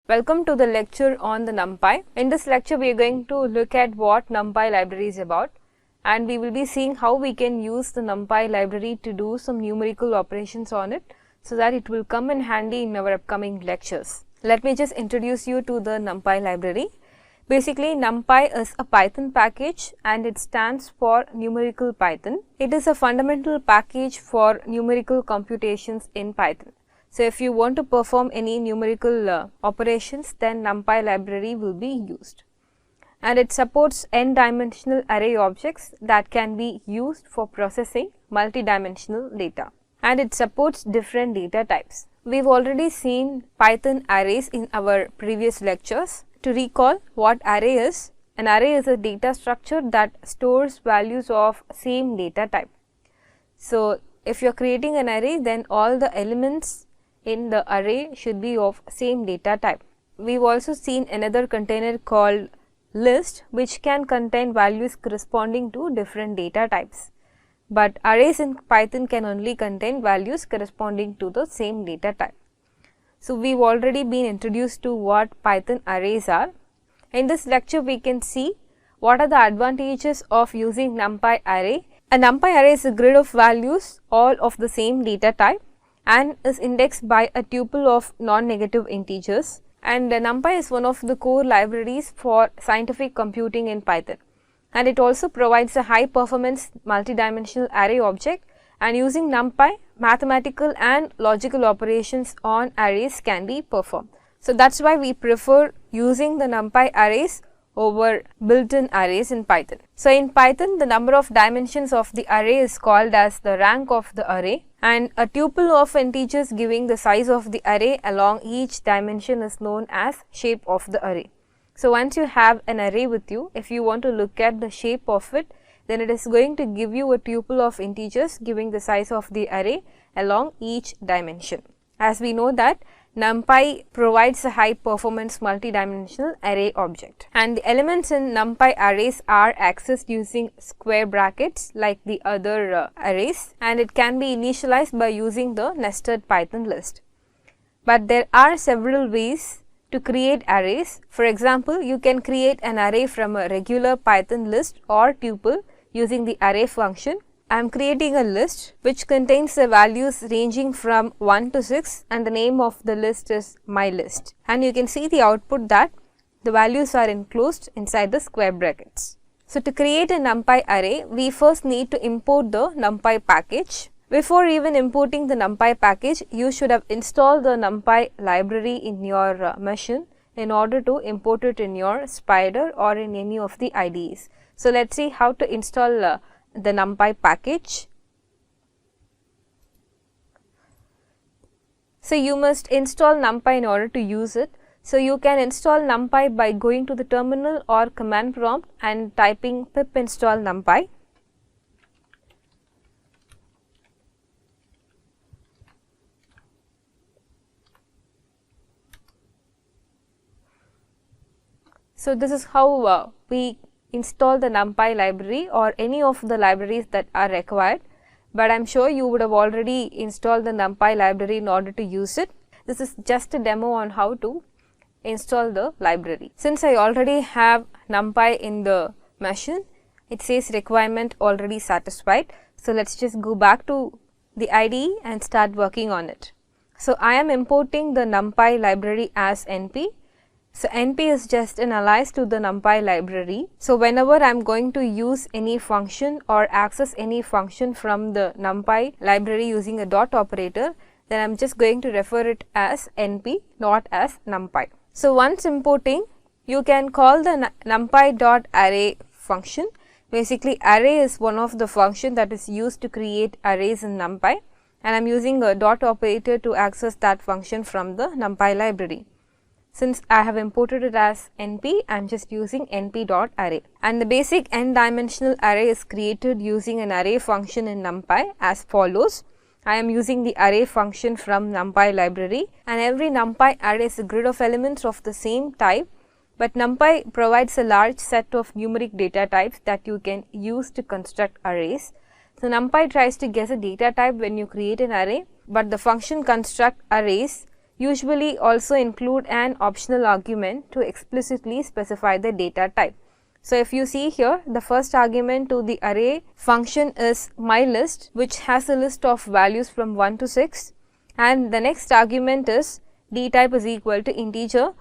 Welcome to the lecture on the Numpy. In this lecture, we are going to look at what Numpy library is about, and we will be seeing how we can use the Numpy library to do some numerical operations on it so that it will come in handy in our upcoming lectures. Let me just introduce you to the Numpy library. Basically, Numpy is a Python package and it stands for Numerical Python. It is a fundamental package for numerical computations in Python. So, if you want to perform any numerical operations, then Numpy library will be used. And it supports n-dimensional array objects that can be used for processing multi-dimensional data. And it supports different data types. We've already seen Python arrays in our previous lectures. To recall what array is, an array is a data structure that stores values of same data type. So, if you are creating an array, then all the elements in the array should be of same data type. We've also seen another container called list, which can contain values corresponding to different data types. But arrays in Python can only contain values corresponding to the same data type. So, we've already been introduced to what Python arrays are. In this lecture, we can see what are the advantages of using Numpy array. A Numpy array is a grid of values all of the same data type and is indexed by a tuple of non-negative integers, and Numpy is one of the core libraries for scientific computing in Python, and it also provides a high performance multi-dimensional array object, and using Numpy mathematical and logical operations on arrays can be performed. So, that is why we prefer using the Numpy arrays over built-in arrays in Python. So, in Python, the number of dimensions of the array is called as the rank of the array, and a tuple of integers giving the size of the array along each dimension is known as shape of the array. So, once you have an array with you, if you want to look at the shape of it, then it is going to give you a tuple of integers giving the size of the array along each dimension. As we know that Numpy provides a high performance multi-dimensional array object, and the elements in Numpy arrays are accessed using square brackets like the other arrays, and it can be initialized by using the nested Python list. But there are several ways to create arrays. For example, you can create an array from a regular Python list or tuple using the array function. I am creating a list which contains the values ranging from 1 to 6, and the name of the list is my list, and you can see the output that the values are enclosed inside the square brackets. So, to create a Numpy array, we first need to import the Numpy package. Before even importing the Numpy package, you should have installed the Numpy library in your machine in order to import it in your Spider or in any of the IDEs. So, let us see how to install the Numpy package. So, you must install Numpy in order to use it. So, you can install Numpy by going to the terminal or command prompt and typing pip install Numpy. So, this is how we install the Numpy library or any of the libraries that are required, but I am sure you would have already installed the Numpy library in order to use it. This is just a demo on how to install the library. Since I already have Numpy in the machine, it says requirement already satisfied. So, let us just go back to the IDE and start working on it. So, I am importing the Numpy library as NP. So, NP is just an alias to the Numpy library. So, whenever I am going to use any function or access any function from the Numpy library using a dot operator, then I am just going to refer it as NP, not as Numpy. So, once importing, you can call the numpy.array function. Basically, array is one of the function that is used to create arrays in Numpy, and I am using a dot operator to access that function from the Numpy library. Since I have imported it as NP, I am just using np.array, and the basic n-dimensional array is created using an array function in Numpy as follows. I am using the array function from Numpy library, and every Numpy array is a grid of elements of the same type, but Numpy provides a large set of numeric data types that you can use to construct arrays. So, Numpy tries to guess a data type when you create an array, but the function construct arrays usually also include an optional argument to explicitly specify the data type. So, if you see here, the first argument to the array function is myList, which has a list of values from 1 to 6, and the next argument is dtype is equal to integer,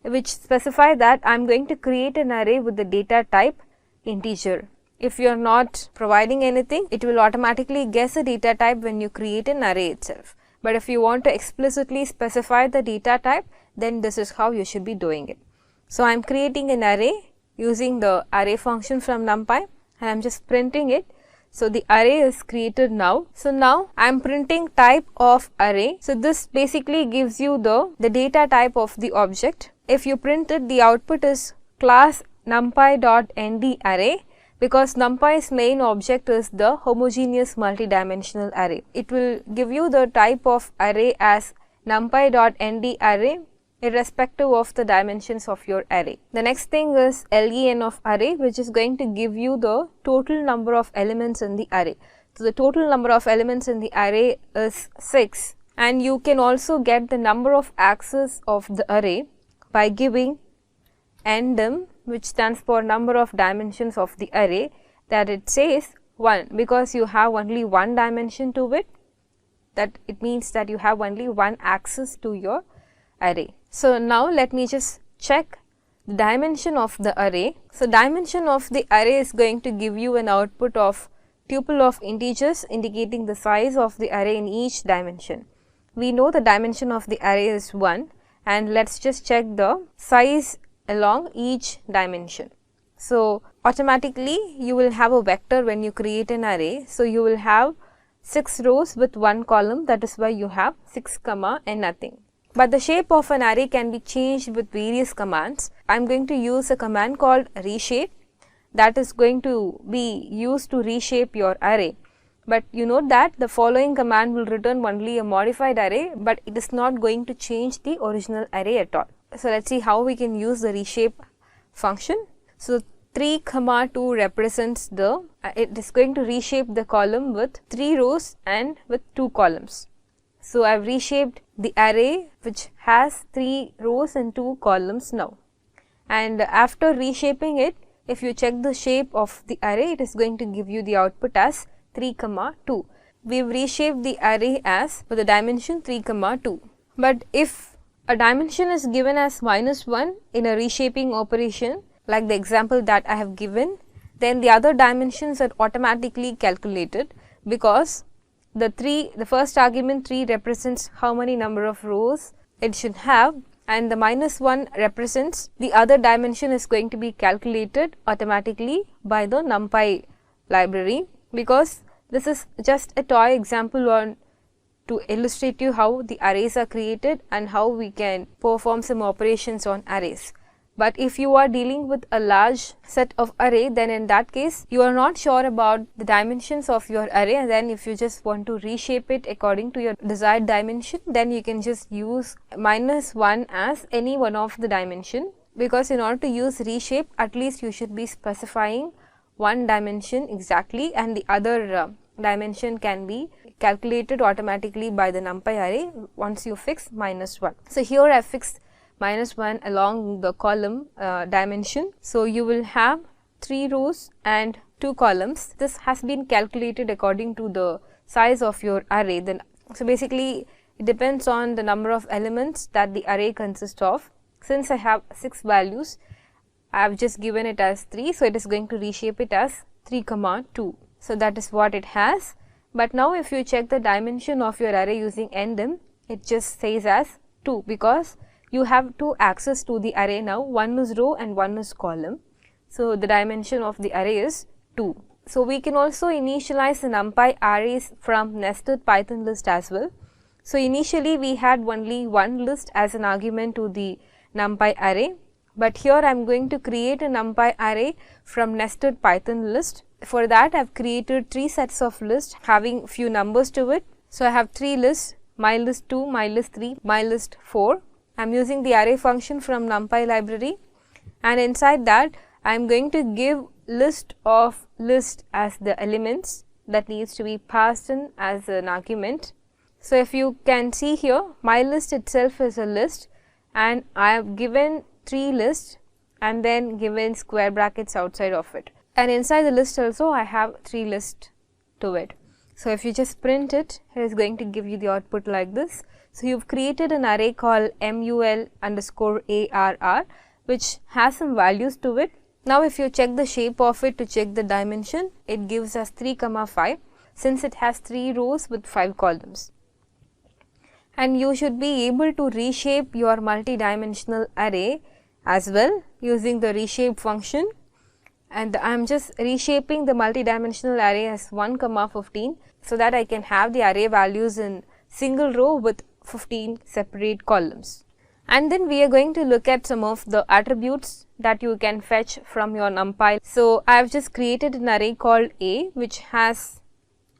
which specify that I am going to create an array with the data type integer. If you are not providing anything, it will automatically guess a data type when you create an array itself. But if you want to explicitly specify the data type, then this is how you should be doing it. So, I am creating an array using the array function from Numpy, and I am just printing it. So, the array is created now. So, now I am printing type of array. So, this basically gives you the data type of the object. If you print it, the output is class numpy.nd array, because Numpy's main object is the homogeneous multi-dimensional array. It will give you the type of array as numpy.nd array irrespective of the dimensions of your array. The next thing is len of array, which is going to give you the total number of elements in the array. So, the total number of elements in the array is 6, and you can also get the number of axes of the array by giving ndim, which stands for number of dimensions of the array, that it says 1, because you have only one dimension to it, that it means that you have only one axis to your array. So, now let me just check the dimension of the array. So, dimension of the array is going to give you an output of tuple of integers indicating the size of the array in each dimension. We know the dimension of the array is 1, and let us just check the size along each dimension. So, automatically you will have a vector when you create an array. So, you will have 6 rows with 1 column, that is why you have 6 comma and nothing. But the shape of an array can be changed with various commands. I am going to use a command called reshape, that is going to be used to reshape your array. But you note that the following command will return only a modified array, but it is not going to change the original array at all. So, let us see how we can use the reshape function. So, 3 comma 2 represents the, it is going to reshape the column with 3 rows and with 2 columns. So, I have reshaped the array which has 3 rows and 2 columns now, and after reshaping it, if you check the shape of the array, it is going to give you the output as 3 comma 2. We have reshaped the array as with the dimension 3 comma 2. But if a dimension is given as -1 in a reshaping operation, like the example that I have given, then the other dimensions are automatically calculated, because the first argument 3 represents how many number of rows it should have, and the -1 represents the other dimension is going to be calculated automatically by the Numpy library, because this is just a toy example on to illustrate you how the arrays are created and how we can perform some operations on arrays. But if you are dealing with a large set of array, then in that case you are not sure about the dimensions of your array, and then if you just want to reshape it according to your desired dimension, then you can just use -1 as any one of the dimension, because in order to use reshape, at least you should be specifying one dimension exactly, and the other dimension can be calculated automatically by the Numpy array once you fix -1. So, here I have fixed -1 along the column dimension. So, you will have 3 rows and 2 columns. This has been calculated according to the size of your array. Then, so basically it depends on the number of elements that the array consists of. Since I have 6 values, I have just given it as 3. So, it is going to reshape it as 3 comma 2. So, that is what it has. But now if you check the dimension of your array using ndim, it just says as 2, because you have 2 axes to the array now, one is row and one is column. So, the dimension of the array is 2. So, we can also initialize the Numpy arrays from nested Python list as well. So, initially we had only one list as an argument to the Numpy array, but here I am going to create a Numpy array from nested Python list. For that I have created 3 sets of lists having few numbers to it. So, I have 3 lists, mylist2, mylist3, mylist4. I am using the array function from Numpy library, and inside that I am going to give list of list as the elements that needs to be passed in as an argument, So if you can see here, my list itself is a list and I have given 3 lists and then given square brackets outside of it, and inside the list also I have 3 lists to it. So if you just print it, it is going to give you the output like this. So you've created an array called mul_arr which has some values to it. Now if you check the shape of it to check the dimension, it gives us 3, 5 since it has 3 rows with 5 columns. And you should be able to reshape your multi-dimensional array as well using the reshape function, and I am just reshaping the multi-dimensional array as 1, 15 so that I can have the array values in single row with 15 separate columns. And then we are going to look at some of the attributes that you can fetch from your NumPy. So I have just created an array called A which has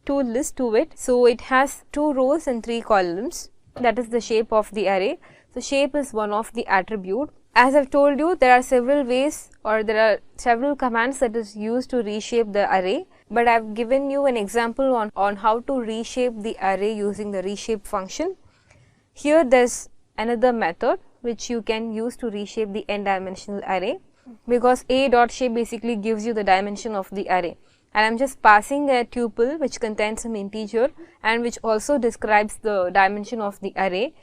2 lists to it. So it has 2 rows and 3 columns. That is the shape of the array. So shape is one of the attribute. As I have told you, there are several ways or there are several commands that is used to reshape the array, but I have given you an example on how to reshape the array using the reshape function. Here there is another method which you can use to reshape the n-dimensional array, because a.shape basically gives you the dimension of the array, and I am just passing a tuple which contains some integer and which also describes the dimension of the array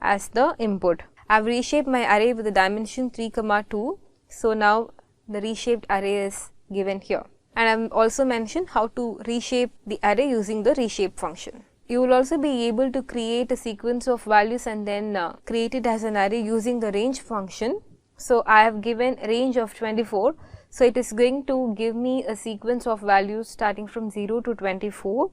as the input. I have reshaped my array with the dimension 3, 2. So now the reshaped array is given here, and I have also mentioned how to reshape the array using the reshape function. You will also be able to create a sequence of values and then create it as an array using the range function. So I have given range of 24. So it is going to give me a sequence of values starting from 0 to 24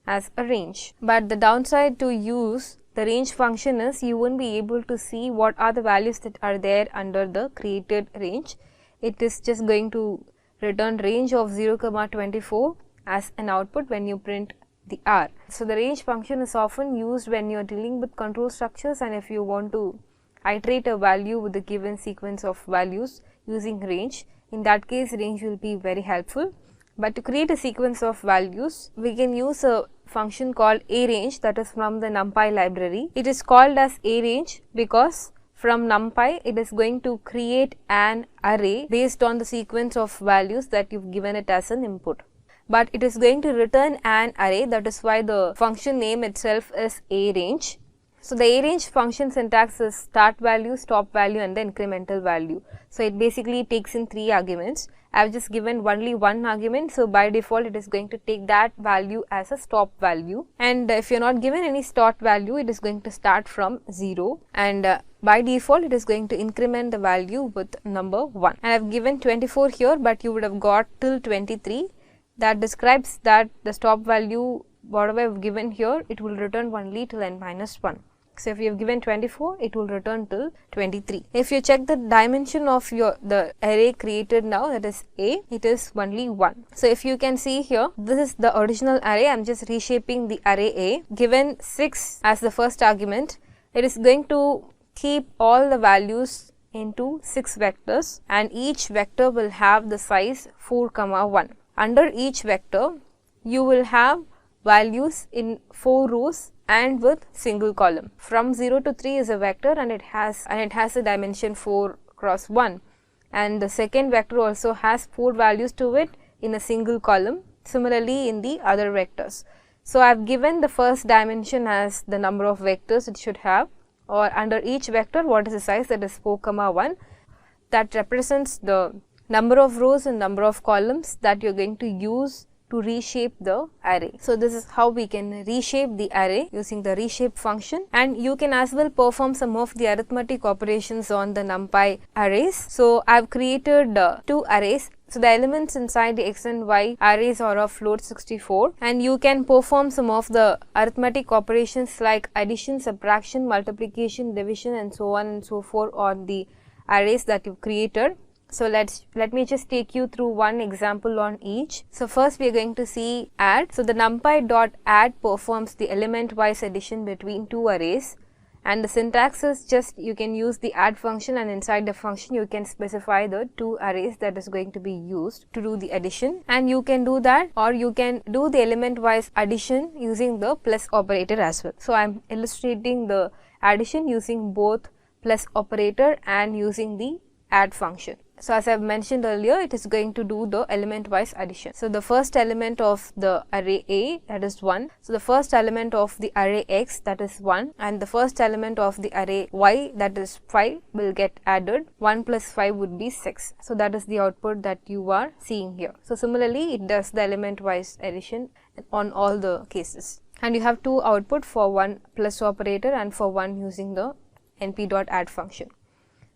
as a range. But the downside to use the range function is you won't be able to see what are the values that are there under the created range. It is just going to return range of 0, 24 as an output when you print the R. So the range function is often used when you are dealing with control structures, and if you want to iterate a value with a given sequence of values using range, in that case range will be very helpful. But to create a sequence of values, we can use a function called arange, that is from the NumPy library. It is called as arange because from NumPy it is going to create an array based on the sequence of values that you've given it as an input. But it is going to return an array, that is why the function name itself is arange. So the arange function syntax is start value, stop value and the incremental value. So it basically takes in 3 arguments. I have just given only 1 argument, so by default it is going to take that value as a stop value, and if you are not given any start value, it is going to start from 0, and by default it is going to increment the value with number 1. And I have given 24 here, but you would have got till 23. That describes that the stop value, whatever I have given here, it will return only till n-1. So if you have given 24, it will return till 23. If you check the dimension of the array created now, that is A, it is only 1. So if you can see here, this is the original array. I am just reshaping the array A. Given 6 as the first argument, it is going to keep all the values into 6 vectors, and each vector will have the size 4, 1. Under each vector, you will have values in 4 rows and with single column. From 0 to 3 is a vector, and it has a dimension 4 cross 1, and the second vector also has 4 values to it in a single column. Similarly in the other vectors. So I have given the first dimension as the number of vectors it should have, or under each vector what is the size, that is 4, 1. That represents the number of rows and number of columns that you are going to use to reshape the array. So this is how we can reshape the array using the reshape function, and you can as well perform some of the arithmetic operations on the NumPy arrays. So I have created 2 arrays. So the elements inside the x and y arrays are of float 64, and you can perform some of the arithmetic operations like addition, subtraction, multiplication, division and so on and so forth on the arrays that you created. So let me just take you through one example on each. So first we are going to see add. So the numpy.add performs the element wise addition between 2 arrays, and the syntax is just you can use the add function, and inside the function you can specify the two arrays that is going to be used to do the addition, and you can do that, or you can do the element wise addition using the plus operator as well. So I am illustrating the addition using both plus operator and using the add function. So as I have mentioned earlier, it is going to do the element wise addition. So the first element of the array A, that is 1. So the first element of the array X, that is 1, and the first element of the array Y, that is 5, will get added. 1 plus 5 would be 6. So that is the output that you are seeing here. So similarly, it does the element wise addition on all the cases. And you have two output for one plus operator and for one using the np.add function.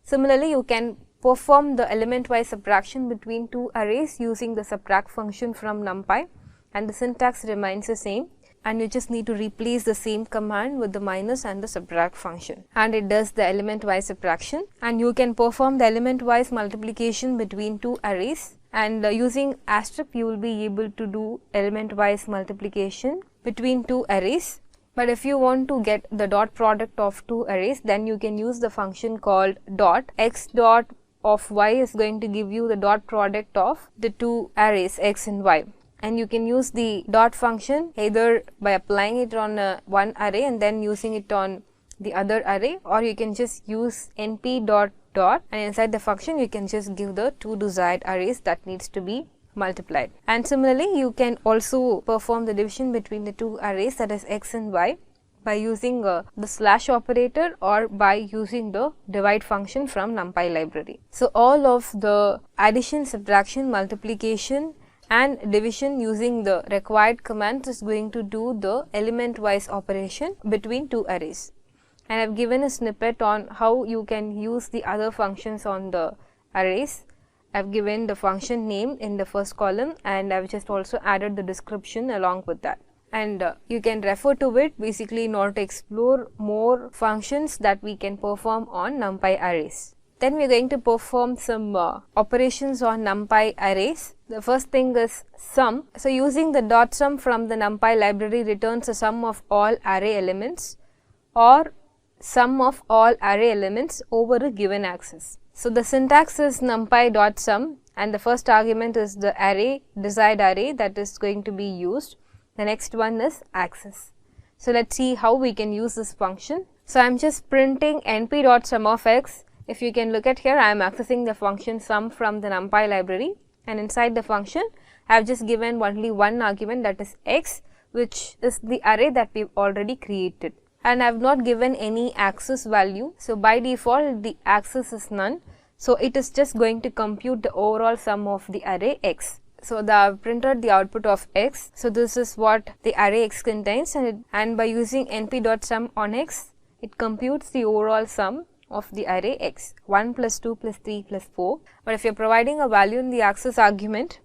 Similarly, you can perform the element wise subtraction between two arrays using the subtract function from Numpy, and the syntax remains the same, and you just need to replace the same command with the minus and the subtract function, and it does the element wise subtraction. And you can perform the element wise multiplication between two arrays, and using asterisk you will be able to do element wise multiplication between two arrays. But if you want to get the dot product of two arrays, then you can use the function called dot. X dot of y is going to give you the dot product of the two arrays x and y, and you can use the dot function either by applying it on one array and then using it on the other array, or you can just use np dot dot, and inside the function you can just give the two desired arrays that needs to be multiplied. And similarly, you can also perform the division between the two arrays, that is x and y, by using the slash operator or by using the divide function from Numpy library. So all of the addition, subtraction, multiplication and division using the required commands is going to do the element wise operation between two arrays. And I have given a snippet on how you can use the other functions on the arrays. I have given the function name in the first column, and I have just also added the description along with that. And you can refer to it basically in order to explore more functions that we can perform on Numpy arrays. Then we are going to perform some operations on Numpy arrays. The first thing is sum. So using the dot sum from the Numpy library returns the sum of all array elements or sum of all array elements over a given axis. So the syntax is numpy dot sum, and the first argument is the array, desired array, that is going to be used. The next one is axis. So let's see how we can use this function. So I am just printing np dot sum of x. If you can look at here, I am accessing the function sum from the Numpy library, and inside the function I have just given only one argument, that is x, which is the array that we have already created, and I have not given any axis value. So by default the axis is none, so it is just going to compute the overall sum of the array x. So I have printed the output of x. So this is what the array x contains, and by using np.sum on x, it computes the overall sum of the array x, 1 plus 2 plus 3 plus 4. But if you are providing a value in the axis argument,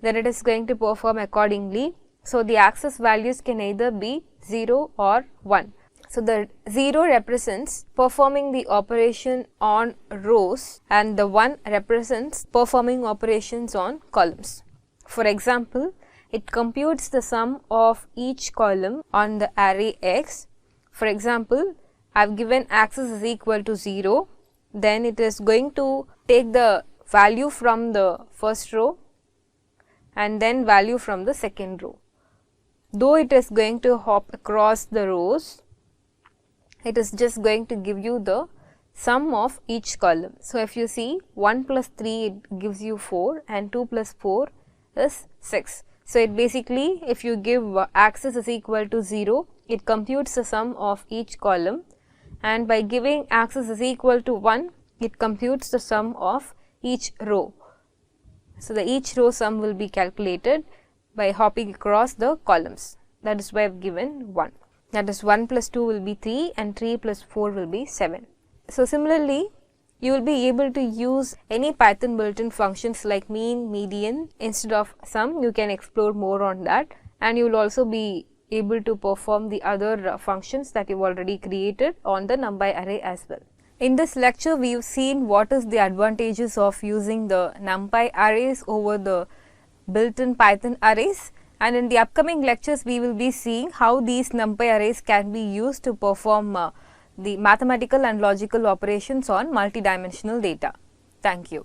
then it is going to perform accordingly. So the axis values can either be 0 or 1. So the 0 represents performing the operation on rows, and the 1 represents performing operations on columns. For example, it computes the sum of each column on the array x. For example, I have given axis is equal to 0, then it is going to take the value from the first row and then value from the second row. Though it is going to hop across the rows, it is just going to give you the sum of each column. So if you see 1 plus 3, it gives you 4, and 2 plus 4 is 6. So it basically, if you give axis is equal to 0, it computes the sum of each column, and by giving axis is equal to 1, it computes the sum of each row. So the each row sum will be calculated by hopping across the columns. That is why I have given 1. That is 1 plus 2 will be 3, and 3 plus 4 will be 7. So similarly, you will be able to use any Python built-in functions like mean, median instead of sum. You can explore more on that, and you will also be able to perform the other functions that you have already created on the Numpy array as well. In this lecture, we have seen what is the advantages of using the Numpy arrays over the built-in Python arrays, and in the upcoming lectures we will be seeing how these NumPy arrays can be used to perform the mathematical and logical operations on multidimensional data. Thank you.